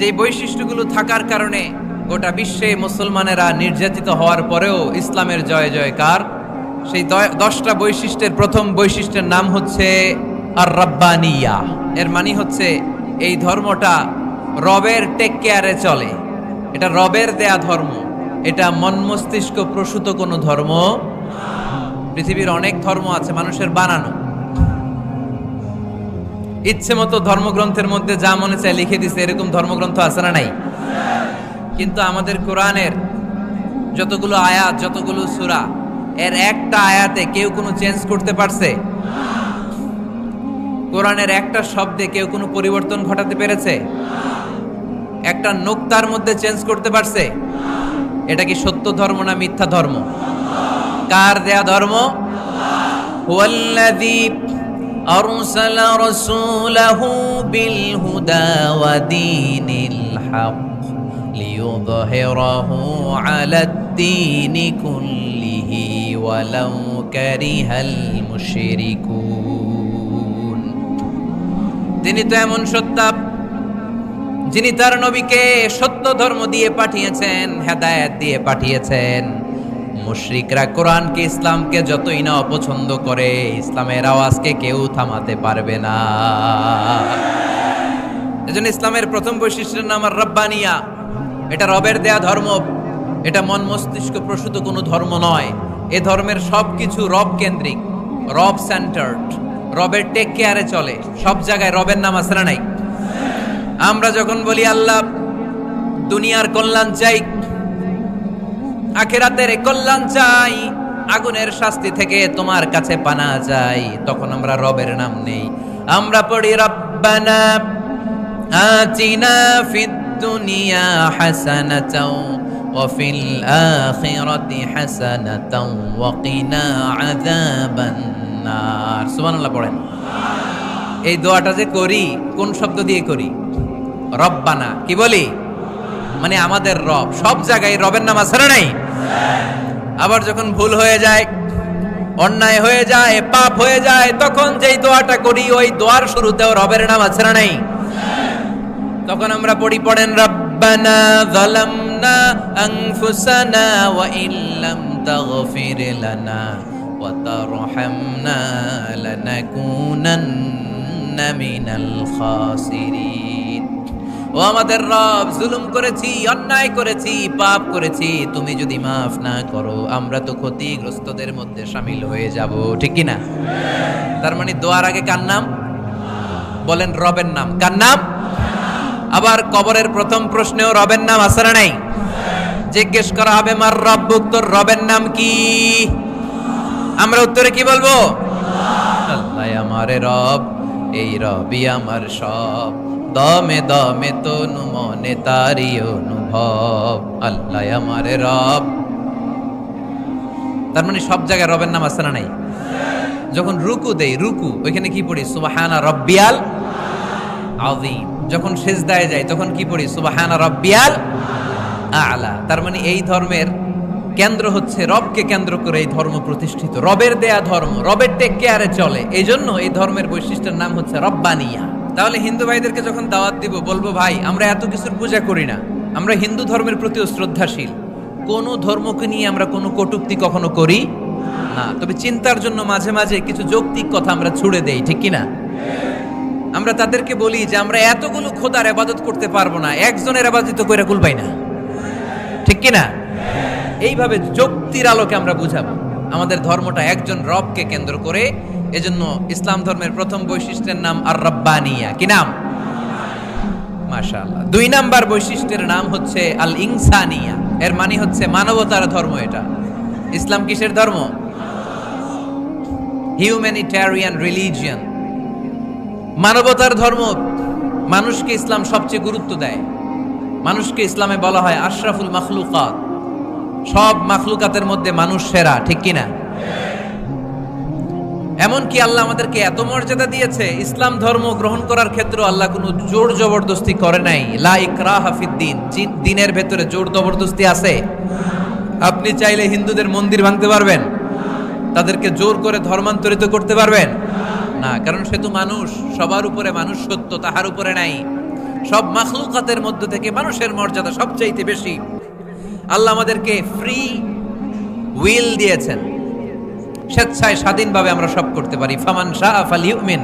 যে বৈশিষ্ট্যগুলো থাকার কারণে গোটা বিশ্বে মুসলমানেরা নির্যাতিত হওয়ার পরেও ইসলামের জয় জয়কার। সেই 10টা বৈশিষ্ট্যের প্রথম বৈশিষ্ট্যের নাম হচ্ছে আর রাব্বানিয়া। এর মানে হচ্ছে এই ধর্মটা রবের টেক কেয়ারে চলে, এটা রবের দেয়া ধর্ম, এটা মন মস্তিষ্ক প্রসূত কোনো ধর্ম। পৃথিবীর অনেক ধর্ম আছে মানুষের বানানো, ইচ্ছে মতো ধর্মগ্রন্থের মধ্যে যা মনে চায় লিখে দিছে, এরকম ধর্মগ্রন্থ আছে না নাই? কিন্তু আমাদের কোরআনের যতগুলো আয়াত, যতগুলো সূরা, এর একটা আয়াতে কেউ কোনো চেঞ্জ করতে পারছে? কোরআনের একটা শব্দে কেউ কোনো পরিবর্তন ঘটাতে পেরেছে? একটা নোক্তার মধ্যে চেঞ্জ করতে পারছে? এটা কি সত্য ধর্ম না মিথ্যা ধর্ম? কার দেয়া ধর্ম? হুয়াল্লাযী আরসালা রাসূলাহু বিল হুদা ওয়া দীনিল হক লিইয়ুযহিরাহু আলাদ-দীনি কুল্লিহি ওয়ালাউ কারিহাল মুশরিকুন। তিনি তো এমন সত্তা যিনি তার নবীকে সত্য ধর্ম দিয়ে পাঠিয়েছেন, হেদায়েত দিয়ে পাঠিয়েছেন। মুশরিকরা কোরআনকে, ইসলামকে যতই না অপছন্দ করে, ইসলামের আওয়াজকে কেউ থামাতে পারবে না। এজন্য ইসলামের প্রথম বৈশিষ্ট্যের নাম আর রাব্বানিয়া। এটা রবের দেয়া ধর্ম, এটা মন মস্তিষ্ক প্রসূত কোনো ধর্ম নয়। এ ধর্মের সবকিছু রব কেন্দ্রিক, রব সেন্টার্ড, রবের টেক কেয়ারে চলে। সব জায়গায় রবের নাম আছে না নাই? আমরা যখন বলি আল্লাহ দুনিয়ার কল্যাণ চাই, আখিরাতের কল্যাণ চাই, আগুনের শাস্তি থেকে তোমার কাছে পানা চাই, তখন আমরা রবের নাম নেই। আমরা পড়ি রব্বানা আতিনা ফিদ দুনিয়া হাসানাতাও ওয়া ফিল আখিরাতি হাসানাতাও ওয়া কিনা আযাবান নার। সুবহানাল্লাহ পড়েন। এই দোয়াটা যে করি, কোন শব্দ দিয়ে করি? রব্বানা। কি বলি? মানে আমাদের রব। সব জায়গায় রবের নাম আছে না নাই? আবার যখন ভুল হয়ে যায়, অন্যায় হয়ে যায়, পাপ হয়ে যায়, তখন যেই দোয়াটা করি, ওই দোয়ার শুরুতেও রবের নাম আছে না নাই? তখন আমরা পড়েন রব্বানা যালামনা আনফুসানা ওয়া ইল্লাম তাগফির লানা ওয়া তারহামনা লানাকুনান্না মিনাল খাসিরিন। ও আমাদের রব, জুলুম করেছি, অন্যায় করেছি, পাপ করেছি, তুমি যদি মাফ না করো আমরা তো ক্ষতিগ্রস্তদের মধ্যে শামিল হয়ে যাব। ঠিক কি না? তার মানে দোয়ার আগে কার নাম? বলেন রবের নাম। কার নাম? আবার কবরের প্রথম প্রশ্নেও রবের নাম আছে না নাই? জিজ্ঞেস করা হবে মার রব্বুক, তোর রবের নাম কি? আমরা উত্তরে কি বলবো? আল্লাহ আমারে রব, এই রবই আমার সব, দমে দমে তনু মনে তারি অনুভব। আল্লাহ আমারে রব। তার মানে সব জায়গায় রবের নাম আছে না নাই? যখন রুকু দেই, রুকু ওইখানে কি পড়ি? সুবহানা রাব্বিয়াল আযীম। যখন সিজদায় যাই তখন কি পড়ি? সুবহানা রাব্বিয়াল আ'লা। তার মানে এই ধর্মের কেন্দ্র হচ্ছে রবকে কেন্দ্র করে এই ধর্ম প্রতিষ্ঠিত, রবের দেয়া ধর্ম, রবের টেক কেয়ারে চলে। এই জন্য এই ধর্মের বৈশিষ্ট্যের নাম হচ্ছে রব্বানিয়া। তাহলে হিন্দু ভাইদেরকে যখন দাওয়াত দিব, বলবো ভাই আমরা এত কিছুর পূজা করি না, আমরা হিন্দু ধর্মের প্রতিও শ্রদ্ধাশীল, কোন ধর্মকে নিয়ে আমরা কোনো কটূক্তি কখনো করি না। তবে চিন্তার জন্য মাঝে মাঝে কিছু যৌক্তিক কথা আমরা ছুড়ে দেই, ঠিক কিনা? আমরা তাদেরকে বলি যে আমরা এতগুলো খোদার ইবাদত করতে পারবো না, একজনের ইবাদত করে কুল পাই না, ঠিক কিনা? এইভাবে যুক্তির আলোকে আমরা বুঝাবো আমাদের ধর্মটা একজন রবকে কেন্দ্র করে। এজন্য ইসলাম ধর্মের প্রথম বৈশিষ্ট্যের নাম আর রাব্বানিয়া। কি নাম? মাশাআল্লাহ। 2 নাম্বার বৈশিষ্ট্যের নাম হচ্ছে আল ইনসানিয়া। এর মানে হচ্ছে মানবতার ধর্ম। এটা ইসলাম কিসের ধর্ম? হিউম্যানিটেরিয়ান রিলিজিয়ন, মানবতার ধর্ম। মানুষকে ইসলাম সবচেয়ে গুরুত্ব দেয়। মানুষকে ইসলামে বলা হয় আশরাফুল মাখলুকাত, সব মাখলুকাতের মধ্যে মানুষ সেরা, ঠিক কিনা? এমনকি আল্লাহ আমাদেরকে এত মর্যাদা দিয়েছে, ইসলাম ধর্ম গ্রহণ করার ক্ষেত্রে আল্লাহ কোনো জোর জবরদস্তি করে নাই। লা ইকরাহা ফিদ্দিন, দ্বীনের ভেতরে জোর জবরদস্তি আছে? আপনি চাইলে হিন্দুদের মন্দির ভাঙতে পারবেন? তাদেরকে জোর করে ধর্মান্তরিত করতে পারবেন না? কারণ সে তো মানুষ, সবার উপরে মানুষ সত্য, তাহার উপরে নাই। সব মাখলুকাতের মধ্য থেকে মানুষের মর্যাদা সবচাইতে বেশি। আল্লাহ আমাদেরকে ফ্রি উইল দিয়েছেন, স্বেচ্ছায় স্বাধীনভাবে আমরা সব করতে পারি। ফামান শাআ ফালইউমিন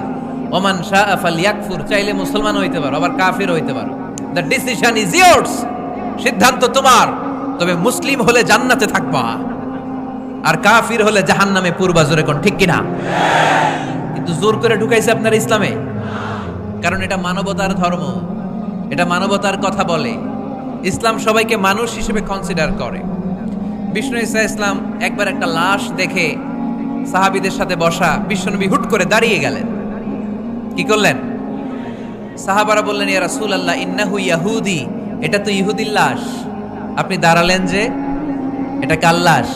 ওমান শাআ ফালইয়াকফুর, চাইলে মুসলমান হইতে পারো, আবার কাফির হইতে পারো। দ্য ডিসিশন ইজ ইয়ার্স, সিদ্ধান্ত তোমার। তবে মুসলিম হলে জান্নাতে থাকবা, আর কাফির হলে জাহান্নামে পূর্বা। জোরে কোন ঠিক কিনা? কিন্তু জোর করে ঢুকাইছে আপনার ইসলামে, কারণ এটা মানবতার ধর্ম, এটা মানবতার কথা বলে। ইসলাম সবাইকে মানুষ হিসেবে কনসিডার করে। বিষ্ণু ঈসা ইসলাম একবার একটা লাশ দেখে সাহাবীদের সাথে বসা, বিশ্বনবী হুট করে দাঁড়িয়ে গেলেন। কি করলেন? সাহাবারা বললেন, ইয়া রাসূলুল্লাহ ইন্নাহু ইয়াহুদি, এটা তো ইহুদির লাশ। আপনি দাঁড়ালেন যে, এটা কার লাশ?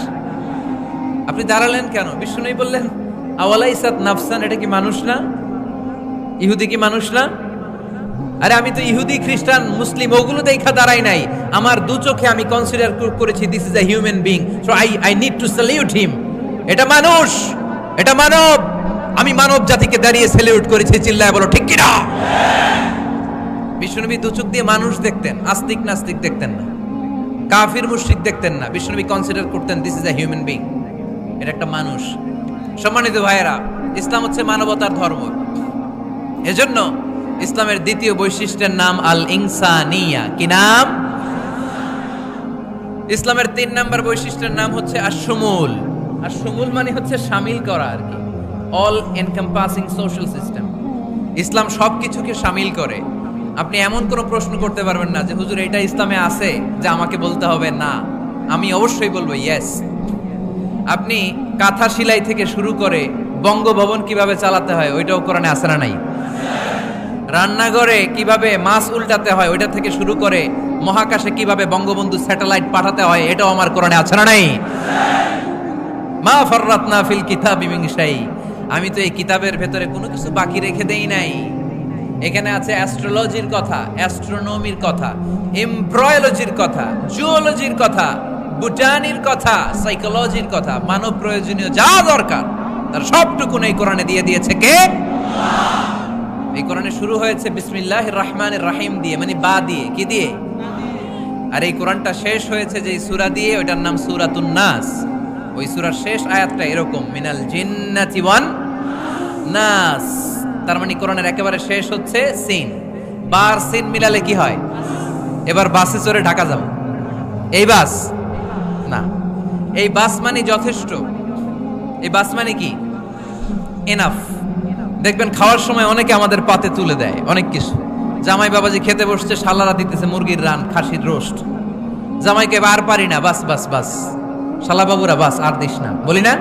আপনি দাঁড়ালেন কেন? বিষ্ণুনবী বললেন, আওয়ালাইসাত নাফসান, এটা কি মানুষ না? ইহুদি কি মানুষ না? আরে আমি তো ইহুদি, খ্রিস্টান, মুসলিম ওগুলো দেখা দাঁড়াই নাই। আমার দু চোখে আমি কনসিডার করেছি this is a human being, so I need to salute হিম। এটা মানুষ, এটা মানব। আমি মানব জাতিকে দাঁড়িয়ে স্যালিউট করেছি। চিল্লায় বলো ঠিক কিনা? বিশ্বনবী দু চোখ দিয়ে মানুষ দেখতেন, আস্তিক নাস্তিক দেখতেন না, কাফির মুশরিক দেখতেন না। বিশ্বনবী কনসিডার করতেন this is a human being, এটা একটা মানুষ। সম্মানিত ভাইয়েরা, ইসলাম হচ্ছে মানবতার ধর্ম। এজন্য ইসলামের দ্বিতীয় বৈশিষ্ট্যের নাম আল ইনসানিয়া। কি নাম? ইসলামের 3 নম্বর বৈশিষ্ট্যের নাম হচ্ছে আশ-শুমুল। আশ-শুমুল মানে হচ্ছে শামিল করা আর কি, অল এনকম্পাসিং সোশ্যাল সিস্টেম। ইসলাম সবকিছুকে শামিল করে। আপনি এমন কোনো প্রশ্ন করতে পারবেন না যে হুজুর এটা ইসলামে আছে যে আমাকে বলতে হবে না, আমি অবশ্যই বলবো ইয়েস। আপনি কাঁথা সেলাই থেকে শুরু করে বঙ্গভবন কিভাবে চালাতে হয় ওইটাও কোরআনে আছে না নাই? রান্নাঘরে কিভাবে মাছ উল্টাতে হয় ওইটা থেকে শুরু করে মহাকাশে কিভাবে বঙ্গবন্ধু স্যাটেলাইট পাঠাতে হয় এটাও আমার কোরআনে আছে না নাই? মা ফাররাতনা ফিল কিতাবি মিন শাই, আমি তো এই কিতাবের ভেতরে কোনো কিছু বাকি রেখে দেই নাই। এখানে আছে অ্যাস্ট্রোলজির কথা, অ্যাস্ট্রোনমির কথা, এমব্রয়োলজির কথা, জুওলজির কথা, বুটানির কথা, সাইকোলজির কথা, মানব প্রয়োজনীয় যা দরকার তার সবটুকুন এই কোরআনে দিয়ে দিয়েছে কে? এই কোরআনে শুরু হয়েছে বিসমিল্লাহির রহমানির রহিম দিয়ে, মানে বা দিয়ে। কি দিয়ে? আর এই কোরআনটা শেষ হয়েছে যে সূরা দিয়ে, ওইটার নাম সূরাতুন নাস। ওই সূরার শেষ আয়াতটা এরকম, মিনাল জিন্নাতি ওয়ান নাস। তার মানে কোরআনের একেবারে শেষ হচ্ছে সিন। বার সিন মিলালে কি হয়? এবার বাসে চড়ে ঢাকা যাব। এই বাস না, এই বাস মানে যথেষ্ট। এই বাস মানে কি? এনাফ। দেখবেন খাওয়ার সময় অনেকে আমাদের পাতে তুলে দেয় অনেক কিছু। জামাই বাবাজি খেতে বসছে, শালারা দিতেছে মুরগির রান, খাসির রোস্ট। জামাইকে আর পারি না, বাস বাস বাস, শালা বাবুরা বাস আর দিস না, বলি না?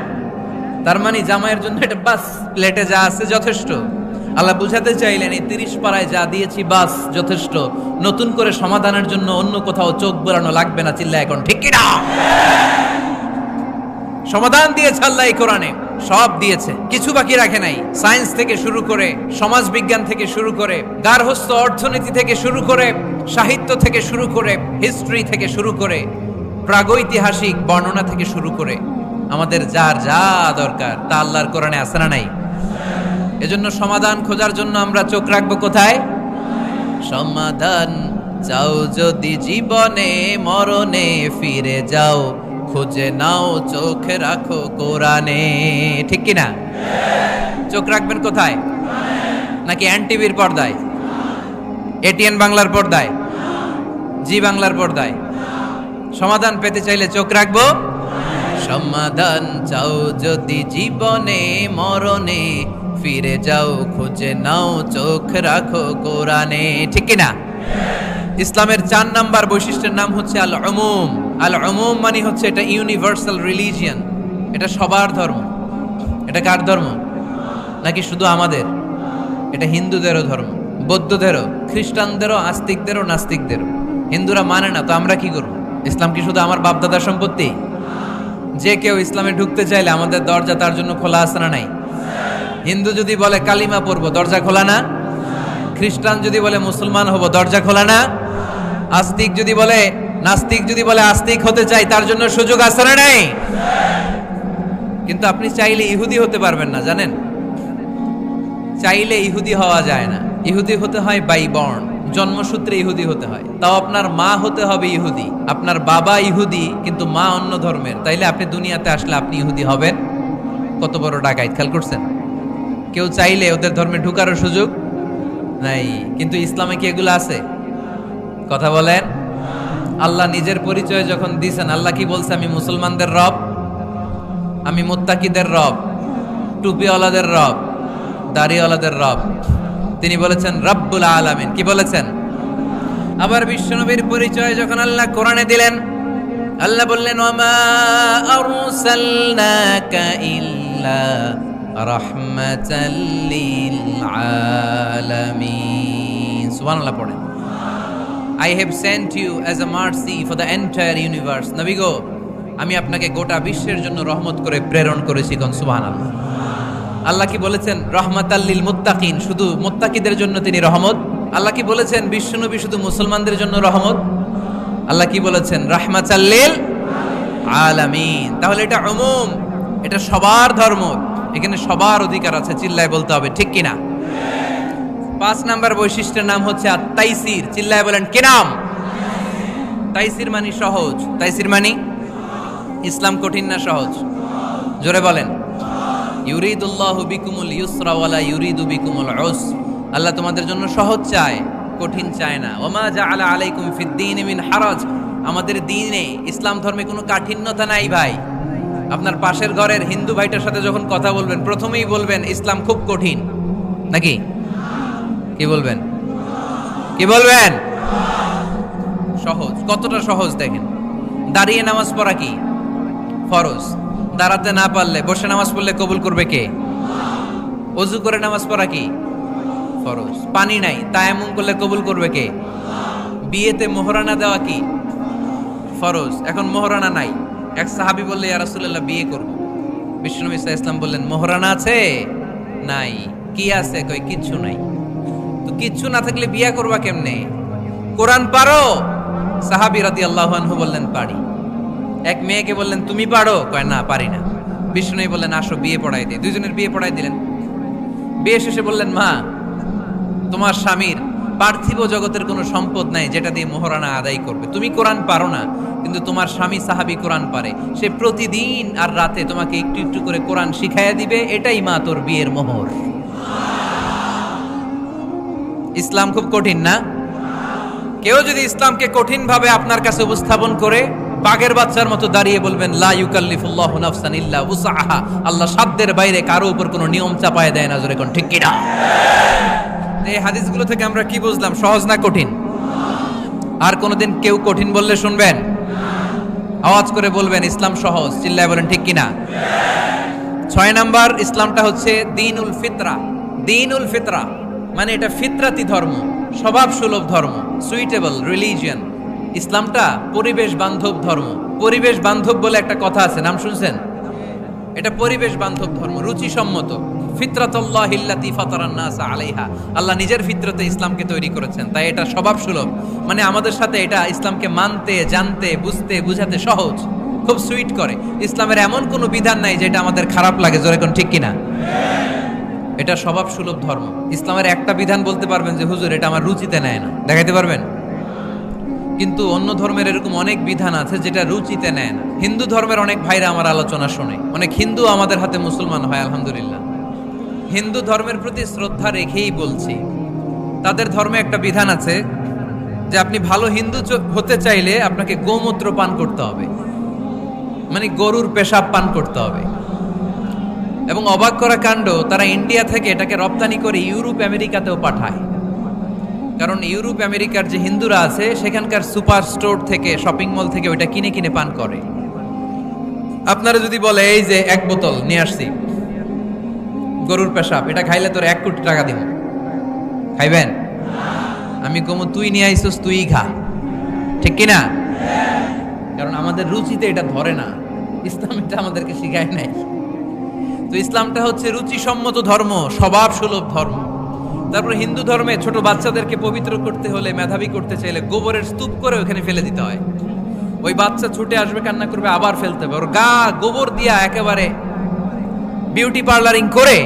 তার মানে জামাইয়ের জন্য এটা বাস, প্লেটে যা আছে যথেষ্ট। আল্লাহ বুঝাতে চাইলেন এই 30 পাড়ায় যা দিয়েছি বাস যথেষ্ট, নতুন করে সমাধানের জন্য অন্য কোথাও চোখ বোলানো লাগবে না। চিল্লা এখন ঠিক কিনা? সমাধান দিয়েছে আল্লাহ এই কোরআনে, সব দিয়েছে, কিছু বাকি রাখে নাই। সায়েন্স থেকে শুরু করে, সমাজ বিজ্ঞান থেকে শুরু করে, গার্হস্থ্য অর্থনীতি থেকে শুরু করে, সাহিত্য থেকে শুরু করে, হিস্ট্রি থেকে শুরু করে, প্রাগৈতিহাসিক বর্ণনা থেকে শুরু করে, আমাদের যার যা দরকার তা আল্লাহর কোরআনে আছে না নাই? এজন্য সমাধান খোঁজার জন্য আমরা চোখ রাখবো কোথায়? সমাধান চাও যদি জীবনে, মরণে ফিরে যাও, খুঁজে নাও চোখ রাখো কোরআনে। ঠিক কিনা? চোখ রাখবেন কোথায়? নাকি এনটিভির পর্দায়, এটিএন বাংলার পর্দায়, জি বাংলার পর্দায়? সমাধান পেতে চাইলে চোখ রাখবো। সমাধান চাও যদি জীবনে, মরণে ফিরে যাও, খুঁজে নাও চোখ রাখো কোরআনে। ঠিক কিনা? ইসলামের 4 নাম্বার বৈশিষ্ট্যের নাম হচ্ছে আল উমুম। আল উমুম মানে হচ্ছে এটা ইউনিভার্সাল রিলিজিয়ান, এটা সবার ধর্ম। এটা কার ধর্ম? নাকি শুধু আমাদের? এটা হিন্দুদেরও ধর্ম, বৌদ্ধদেরও, খ্রিস্টানদেরও, আস্তিকদেরও, নাস্তিকদেরও। হিন্দুরা মানে না তো আমরা কি করব? ইসলাম কি শুধু আমার বাপদাদার সম্পত্তি? যে কেউ ইসলামে ঢুকতে চাইলে আমাদের দরজা তার জন্য খোলা আছে না নাই? হিন্দু যদি বলে কালিমা পড়বো, দরজা খোলা না? খ্রিস্টান যদি বলে মুসলমান হব, দরজা খোলা না? আস্তিক যদি বলে, নাস্তিক যদি বলে আস্তিক হতে চাই, তার জন্য সুযোগ আছে না নাই? কিন্তু আপনি চাইলে ইহুদি হতে পারবেন না, জানেন? চাইলে ইহুদি হওয়া যায় না। ইহুদি হতে হয় বাই বর্ন, জন্মসূত্রে ইহুদি হতে হয়, তাও আপনার মা হতে হবে ইহুদি, আপনার বাবা ইহুদি কিন্তু মা অন্য ধর্মের, তাইলে আপনি দুনিয়াতে আসলে আপনি ইহুদি হবেন? কত বড় ডাকাইত, খেয়াল করছেন? কেউ চাইলে ওদের ধর্মে ঢুকারও সুযোগ নাই, কিন্তু ইসলামে কি এগুলো আছে? কথা বলেন। আল্লাহ নিজের পরিচয় যখন দিয়েছেন, আল্লাহ কি বলছে? আমি মুসলমানদের রব, আমি মুত্তাকিদের রব, টুপিওয়ালাদের রব, দাড়িওয়ালাদের রব। তিনি বলেছেন রব্বুল আলামিন। কি বলেছেন? আবার বিশ্বনবীর পরিচয় যখন আল্লাহ কোরআনে দিলেন, আল্লাহ বললেন ওয়ামা আরসালনাকা ইল্লা রাহমাতাল লিল আলামিন। সুবহানাল্লাহ পড়েন। I have sent you as a mercy for the entire universe. নবী গো, আমি আপনাকে গোটা বিশ্বের জন্য রহমত করে প্রেরণ করেছি। কোন সুবহানাল্লাহ। আল্লাহ কি বলেছেন? রহমাতাল লিল মুত্তাকিন, শুধু মুত্তাকিদের জন্য তিনি রহমত। আল্লাহ কি বলেছেন? বিশ্বনবী শুধু মুসলমানদের জন্য রহমত। আল্লাহ কি বলেছেন? রাহমাতাল লিল আলামিন। তাহলে এটা উমুম, এটা সবার ধর্ম, এখানে সবার অধিকার আছে। চিল্লায় বলতে হবে ঠিক কিনা? 5 নাম্বার বৈশিষ্ট্যের নাম হচ্ছে আত-তাইসির। চিল্লায় বলেন কি নাম? তাইসির মানে সহজ। তাইসির মানে ইসলাম কঠিন না সহজ? জোরে বলেন। ইউরিদুল্লাহু বিকুমুল ইউসরা ওয়ালা ইউরিদু বিকুমুল উসর। আল্লাহ তোমাদের জন্য সহজ চায়, কঠিন চায় না। ওমা জাআলা আলাইকুম ফিদ-দীন মিন হারাজ। আমাদের দ্বীনে, ইসলাম ধর্মে কোনো কাঠিন্যতা নাই ভাই। আপনার পাশের ঘরের হিন্দু ভাইটার সাথে যখন কথা বলবেন, প্রথমেই বলবেন ইসলাম খুব কঠিন, নাকি? কি বলবেন? কি বলবেন? সহজ। কতটা সহজ দেখেন। দাঁড়িয়ে নামাজ পড়া কি ফরজ, দাঁড়াতে না পারলে বসে নামাজ পড়লে কবুল করবে কে? ওযু করে নামাজ পড়া কি ফরজ। পানি নাই, তায়াম্মুম করলে কবুল করবে কে? বিয়েতে মোহরানা দেওয়া কি ফরজ। এখন মোহরানা নাই, এক সাহাবী বললে ইয়া রাসূলুল্লাহ বিয়ে করব। বিশ্বনবী সাল্লাল্লাহু আলাইহি ওয়াসাল্লাম বললেন মোহরানা আছে? নাই। কি আছে? কই কিচ্ছু নাই। তো কিচ্ছু না থাকলে বিয়ে করবা কেমনে? কোরআন পারো? সাহাবী রাদিয়াল্লাহু আনহু বললেন পারি। এক মেয়েকে বললেন তুমি পারো? কয় না পারি না। বিষ্ণু বললেন আসো বিয়ে পড়াই দিই। দুইজনের বিয়ে পড়াই দিলেন। বিয়ে শেষে বললেন মা, তোমার স্বামীর পার্থিব জগতের কোনো সম্পদ নাই যেটা দিয়ে মোহরানা আদায় করবে। তুমি কোরআন পারো না, কিন্তু তোমার স্বামী সাহাবী কোরআন পারে। সে প্রতিদিন আর রাতে তোমাকে একটু একটু করে কোরআন শিখাইয়া দিবে। এটাই মা তোর বিয়ের মোহর। ইসলাম খুব কঠিন না? কেউ যদি ইসলামকে কঠিন ভাবে আপনার কাছে উপস্থাপন করে, বাঘের বাচ্চার মতো দাঁড়িয়ে বলবেন লা ইউকাল্লিফুল্লাহু নাফসান ইল্লা উসআহা। আল্লাহ সাধ্যের বাইরে কারো উপর কোনো নিয়ম চাপায় দেয় না। জোরে কোন ঠিক কিনা? এই হাদিসগুলো থেকে আমরা কি বুঝলাম? সহজ না কঠিন? আর কোনোদিন কেউ কঠিন বললে শুনবেন? আওয়াজ করে বলবেন ইসলাম সহজ। চিল্লায় বলেন ঠিক কিনা? 6 নাম্বার, ইসলামটা হচ্ছে দ্বীনুল ফিতরা। দ্বীনুল ফিতরা মানে এটা ফিতরাতি ধর্ম, স্বভাব সুলভ ধর্ম, সুইটেবল রিলিজিয়ন। ইসলামটা পরিবেশ বান্ধব ধর্ম। পরিবেশ বান্ধব বলে একটা কথা আছে, নাম শুনছেন? এটা পরিবেশ বান্ধব ধর্ম, রুচিসম্মত। ফিতরাতুল্লাহিল্লাতী ফাতারান নাস আলাইহা। আল্লাহ নিজের ফিতরতে ইসলামকে তৈরি করেছেন, তাই এটা স্বভাব সুলভ। মানে আমাদের সাথে এটা ইসলামকে মানতে, জানতে, বুঝতে, বুঝাতে সহজ, খুব সুইট করে। ইসলামের এমন কোনো বিধান নাই যেটা আমাদের খারাপ লাগে। জোরে কোন ঠিক কিনা? এটা স্বভাব সুলভ ধর্ম। ইসলামের একটা বিধান বলতে পারবেন যে হুজুর এটা আমার রুচিতে নেয় না, দেখাইতে পারবেন? কিন্তু অন্য ধর্মের এরকম অনেক বিধান আছে যেটা রুচিতে নেয় না। হিন্দু ধর্মের অনেক ভাইরা আমার আলোচনা শোনে, অনেক হিন্দু আমাদের হাতে মুসলমান হয় আলহামদুলিল্লাহ। হিন্দু ধর্মের প্রতি শ্রদ্ধা রেখেই বলছি, তাদের ধর্মে একটা বিধান আছে যে আপনি ভালো হিন্দু হতে চাইলে আপনাকে গোমূত্র পান করতে হবে, মানে গরুর পেশাব পান করতে হবে। এবং অবাক করা কাণ্ড, তারা ইন্ডিয়া থেকে এটাকে রপ্তানি করে ইউরোপ আমেরিকাতেও পাঠায়। কারণ ইউরোপ আমেরিকার যে হিন্দুরা আছে সেখানকার সুপার স্টোর থেকে, শপিং মল থেকে ওইটা কিনে কিনে পান করে। আপনারা যদি বলে এই যে 1 বোতল নিয়ে আসছি গরুর পেশাব, এটা খাইলে তোর 1 কোটি টাকা দিব, খাইবেন? আমি কমু তুই নিয়ে আইসোস, তুই খা, ঠিক কিনা? কারণ আমাদের রুচিতে এটা ধরে না, ইসলাম এটা আমাদেরকে শিখায় নাই। তো ইসলামটা হচ্ছে রুচিসম্মত ধর্ম, স্বভাব সুলভ ধর্ম। তারপর হিন্দু ধর্মে ছোট বাচ্চাদেরকে পবিত্র করতে হলে, মেধাবী করতে চাইলে গোবরের স্তূপ করে ওখানে ফেলে দিতে হয়। ওই বাচ্চা ছুটে আসবে, কান্না করবে, আবার ফেলতে হবে। ওর গা গোবর দিয়া একেবারে বিউটি পার্লারিং করে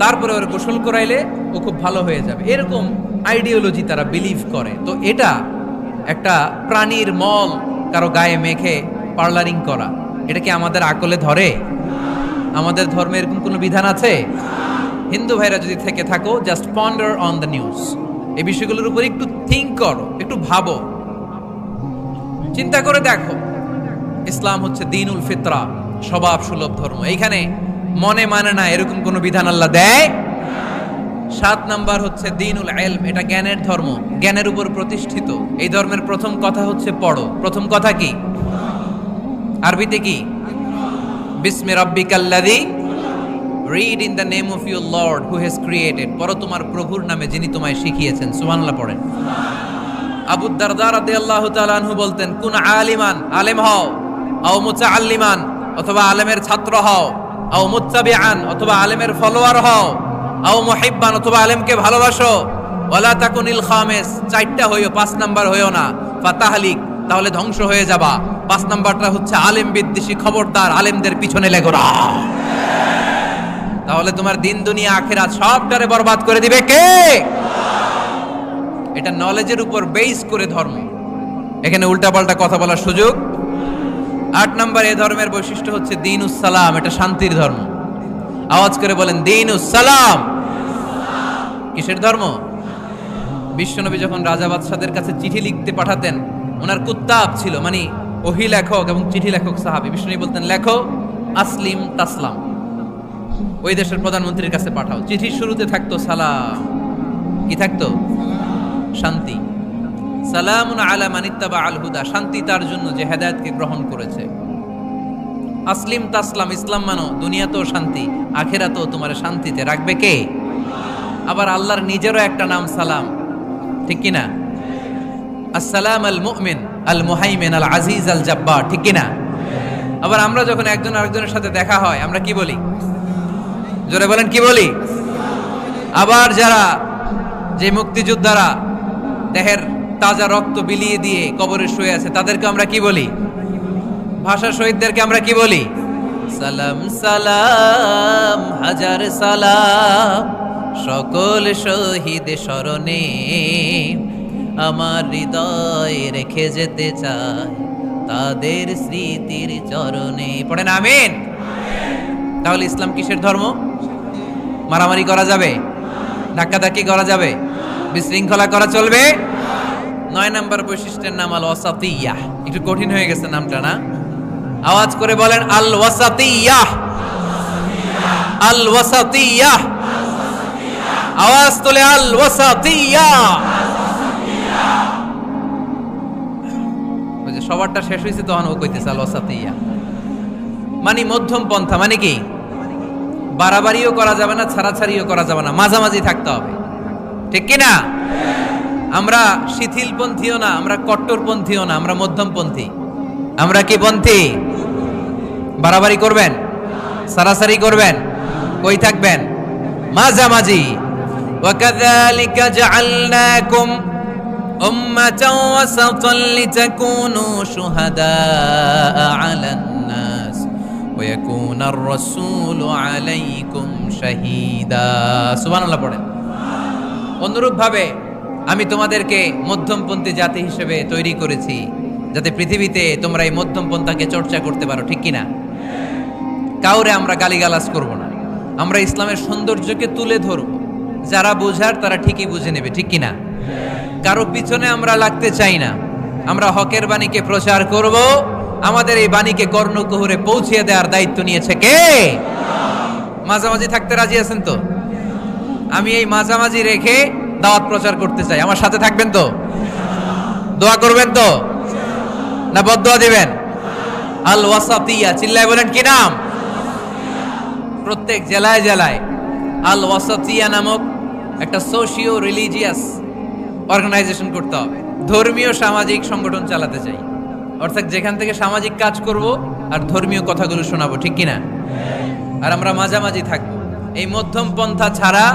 তারপরে ওর গোসল করাইলে ও খুব ভালো হয়ে যাবে। এরকম আইডিওলজি তারা বিলিভ করে। তো এটা একটা প্রাণীর মল কারো গায়ে মেখে পার্লারিং করা, এটা কি আমাদের আকলে ধরে? আমাদের ধর্মে এরকম কোনো বিধান আছে? হিন্দু ভাইরা যদি থেকে থাকো, just ponder on the news, এই বিষয়গুলোর উপর একটু থিঙ্ক করো, একটু ভাবো, চিন্তা করে দেখো। ইসলাম হচ্ছে দ্বীনুল ফিতরা, স্বভাব সুলভ ধর্ম। এইখানে মনে মানে না এরকম কোনো বিধান আল্লাহ দেয়। 7 নাম্বার হচ্ছে দ্বীনুল ইলম, এটা জ্ঞানের ধর্ম, জ্ঞানের উপর প্রতিষ্ঠিত। এই ধর্মের প্রথম কথা হচ্ছে পড়ো। প্রথম কথা কি? আরবিতে কি? বিসমি রাব্বিকাল্লাযী, read in the name of your lord who has created. পড়ো তোমার প্রভুর নামে যিনি তোমায় শিখিয়েছেন। সুবহানাল্লাহ পড়েন। আবু দারদা রাদিয়াল্লাহু তাআলা আনহু বলতেন, কুন আলিমান, আলেম হও, আও মুতাআল্লিমান, অথবা আলেমের ছাত্র হও, আও মুত্তাবিআন, অথবা আলেমের ফলোয়ার হও, আও মুহিব্বান, অথবা আলেমকে ভালোবাসো, ওয়ালা তাকুনিল খামিস, 4টা হইও, 5 নাম্বার হইও না, ফাতাহলিক, তাহলে ধ্বংস হয়ে যাবা। 5 নাম্বারটা হচ্ছে আলেম বিদ্বেষী, খবরদার আলেমদের পিছনে লেগো না, তাহলে তোমার দিন দুনিয়া আখিরাত সবটারে বরবাদ করে দিবে কে? এটা নলেজের উপর বেস করে ধর্ম, এখানে উল্টাপাল্টা কথা বলার সুযোগ। 8 নাম্বার এই ধর্মের বৈশিষ্ট্য হচ্ছে দ্বীনুস সালাম, এটা শান্তির ধর্ম। আওয়াজ করে বলেন দ্বীনুস সালাম। কিসের ধর্ম? বিশ্বনবী যখন রাজা বাদশাদের কাছে চিঠি লিখতে পাঠাতেন, ওনার কুত্তাব ছিল, মানে ওহী লেখক এবং চিঠি লেখক সাহাবী। বিশ্বনবী বলতেন, লেখো আসলিম তাসলাম, ওই দেশের প্রধানমন্ত্রীর কাছে পাঠাও। চিঠির শুরুতে থাকতো সালাম, কি থাকতো? শান্তি। সালামুন আলা মান ইত্তাবা আল হুদা, শান্তি তার জন্য যে হেদায়েতকে গ্রহণ করেছে। আসলিম তাসলাম, ইসলাম মানো, দুনিয়াতেও শান্তি, আখিরাতেও তোমার শান্তিতে রাখবে কে? আবার আল্লাহর নিজেরও একটা নাম সালাম, ঠিক কি না? আসসালাম আল মুমিন আল মুহাইমিন আল আজিজ আল জাব্বার, ঠিক কি না? আবার আমরা যখন একজন আরেকজনের সাথে দেখা হয়, আমরা কি বলি? জোরে বলেন, কি বলি? আবার যারা, যে মুক্তিযোদ্ধারা দেহের তাজা রক্ত বিলিয়ে দিয়ে কবরে শুয়ে আছে, তাদেরকে আমরা কি বলি? ভাষা শহীদদেরকে আমরা কি বলি? সালাম সালাম হাজার সালাম, সকল শহীদ স্মরণে আমার হৃদয় রেখে যেতে চায় তাদের স্মৃতির চরণে। পড়েন আমিন। তাহলে ইসলাম কিসের ধর্ম? মারামারি করা যাবে? ধাক্কাধাক্কি করা যাবে? বিশৃঙ্খলা করা চলবে? 9 নাম্বার বৈশিষ্ট্যের নাম আল ওয়াসাতিয়াহ। একটু কঠিন হয়ে গেছে নামটা না? আওয়াজ করে বলেন আল ওয়াসাতিয়াহ, আল ওয়াসাতিয়াহ। আওয়াজ তোলে আল ওয়াসাতিয়াহ। ওই যে সবারটা শেষ হয়েছে, তখন ও কইতেছে আল ওয়াসাতিয়াহ, মানে মধ্যম পন্থা। মানে কি? বাড়াবাড়িও করা যাবে না, ছাড়াছাড়িও করা যাবে না, মাঝামাঝি থাকতে হবে, ঠিক কি না? আমরা শিথিলপন্থীও না, আমরা কট্টরপন্থীও না, আমরা মধ্যমপন্থী। আমরা কি পন্থী? বাড়াবাড়ি করবেন, সারাসারি করবেন, কই থাকবেন? মাঝামাঝি। ওয়াকাযালিকা জাআলনাকুম উম্মাতাও ওয়াসাতান লিতাকুনু শুহাদাআ আলান নাস ওয়া ইয়াকুনার রাসূলু আলাইকুম শাহীদা। সুবহানাল্লাহ পড়েন। অনুরূপভাবে আমি তোমাদেরকে মধ্যমপন্থী জাতি হিসেবে তৈরি করেছি, যাতে পৃথিবীতে তোমরা এই মধ্যমপন্থাকে চর্চা করতে পারো, ঠিক কিনা? কাউরে আমরা গালিগালাজ করব না, আমরা ইসলামের সৌন্দর্যকে তুলে ধরব, যারা বোঝার তারা ঠিকই বুঝে নেবে, ঠিক কিনা? কারো পিছনে আমরা লাগতে চাই না, আমরা হকের বাণীকে প্রচার করব। আমাদের এই বাণীকে কর্ণকুহরে পৌঁছিয়ে দেওয়ার দায়িত্ব নিয়েছে কে? মাঝামাঝি থাকতে রাজি আছেন তো? আমি এই মাঝামাঝি রেখে দাওয়াত প্রচার করতে চাই, আমার সাথে থাকবেন তো? দোয়া করবেন তো, না বদদোয়া দিবেন? আল ওয়াসাতিয়া, চিল্লায় বলেন কি নাম? প্রত্যেক জেলায় জেলায় আল ওয়াসাতিয়া নামক একটা সোশিও রিলিজিয়াস অর্গানাইজেশন করতে হবে, ধর্মীয় সামাজিক সংগঠন চালাতে চাই। অর্থাৎ যেখান থেকে সামাজিক কাজ করব আর ধর্মীয় কথাগুলো শোনাবো, ঠিক কিনা? আর আমরা মাঝামাঝি থাকবো। এই মধ্যম পন্থা ছাড়া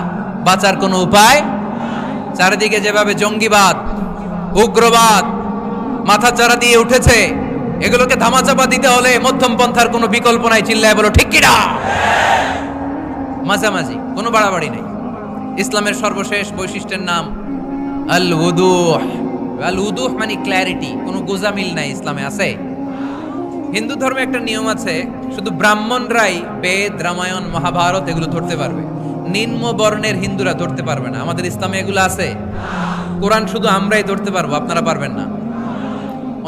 বাঁচার কোনো উপায়? চারিদিকে যেভাবে জঙ্গিবাদ, উগ্রবাদ মাথাচাড়া দিয়ে উঠেছে, এগুলোকে ধামাচাপা দিতে হলে মধ্যম পন্থার কোনো বিকল্প নাই। চিল্লায় বলো ঠিক কিনা? মাঝামাঝি, কোনো বাড়াবাড়ি নেই। ইসলামের সর্বশেষ বৈশিষ্ট্যের নাম আল উদুহ। আল উদুহ মানে ক্ল্যারিটি, কোনো গোজামিল নাই ইসলামে আছে। হিন্দু ধর্মে একটা নিয়ম আছে, শুধু ব্রাহ্মণরাই বেদ, রামায়ণ, মহাভারত এগুলো ধরতে পারবে, নিম্ন বর্ণের হিন্দুরা ধরতে পারবে না। আমাদের ইসলামে এগুলো আছে। কোরআন শুধু আমরাই ধরতে পারবো, আপনারা পারবেন না।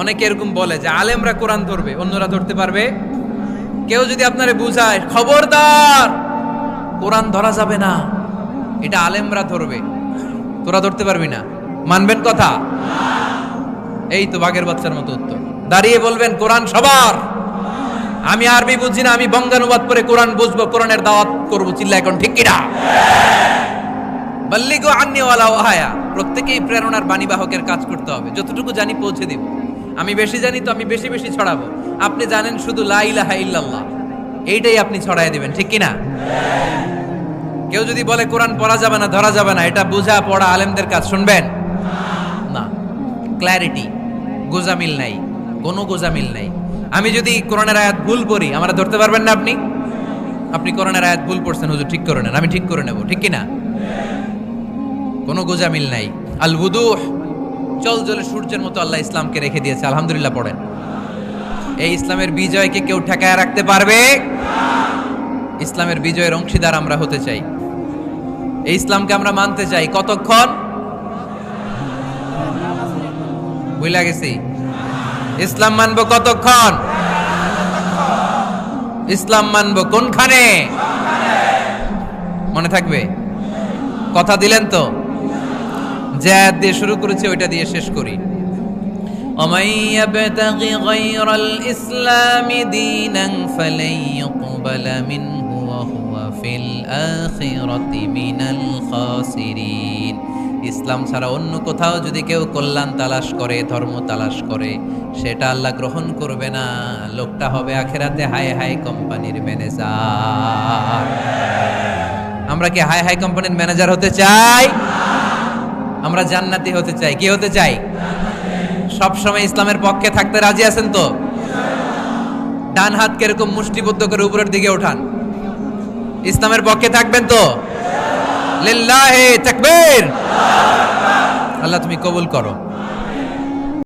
অনেকে এরকম বলে যে আলেমরা কোরআন ধরবে, অন্যরা ধরতে পারবে। কেউ যদি আপনারে বুঝায় খবরদার কোরআন ধরা যাবে না, এটা আলেমরা ধরবে, তোরা ধরতে পারবি না, মানবেন কথা? এই তো বাঘের বাচ্চার মতো উত্তর। দাঁড়িয়ে বলবেন কোরআন সবার। আমি আরবি বুঝি না, আমি বঙ্গানুবাদ করে কোরআন বুঝবো, কোরআনের দাওয়াত করবো, চিল্লা এখন ঠিক কিনা? বাল্লিগু আন্নি ওয়ালাউ আয়া। প্রত্যেকেই প্রেরণার বাণীবাহকের কাজ করতে হবে, যতটুকু জানি পৌঁছে দিব। আমি বেশি জানি তো আমি বেশি বেশি ছড়াবো। আপনি জানেন শুধু লা ইলাহা ইল্লাল্লাহ, এইটাই আপনি ছড়াই দিবেন, ঠিক কিনা? কেউ যদি বলে কোরআন পড়া যাবে না, ধরা যাবে না, এটা বোঝা পড়া আলেমদের কাজ, শুনবেন না। ক্ল্যারিটি, গোজামিল নাই, কোনো গোজামিল নাই। আমি যদি কোরআনের আয়াত ভুল পড়ি, আমরা ধরতে পারবেন না। আপনি কোরআনের আয়াত ভুল পড়ছেন, হুজুর ঠিক করে নেন, আমি ঠিক করে নেব, ঠিক কিনা? কোনো গোজামিল নাই। আল উদুহ, চল জলে সূর্যের মতো আল্লাহ ইসলামকে রেখে দিয়েছে, আলহামদুলিল্লাহ পড়েন। এই ইসলামের বিজয়কে কেউ ঠেকায় রাখতে পারবে? ইসলামের বিজয়ের অংশীদার আমরা হতে চাই, এই ইসলামকে আমরা মানতে চাই। কতক্ষণ? বুঝলা গেছি? ইসলাম মানবো কতক্ষণ? ইসলাম মানবো কোনখানে? মনে থাকবে? কথা দিলেন তো? যে আয়াত দিয়ে শুরু করেছি ওইটা দিয়ে শেষ করি। ومن يبتغي غير الإسلام دينا فلن يقبل منه وهو في الآخرة من الخاسرين। ইসলাম ছাড়া অন্য কোথাও যদি কেউ কল্যাণ তালাশ করে, ধর্ম তালাশ করে, সেটা আল্লাহ গ্রহণ করবে না। লোকটা হবে আখিরাতে হাই হাই কোম্পানির ম্যানেজার। আমরা কি হাই হাই কোম্পানির ম্যানেজার হতে চাই? আমরা জান্নাতি হতে চাই। কি হতে চাই? সব সময় ইসলামের পক্ষে থাকতে রাজি আছেন তো? ডান হাত কিরকম মুষ্টিবদ্ধ করে উপরের দিকে ওঠান। ইসলামের পক্ষে থাকবেন তো? লিল্লাহি তাকবীর। আল্লাহ তুমি কবুল করো।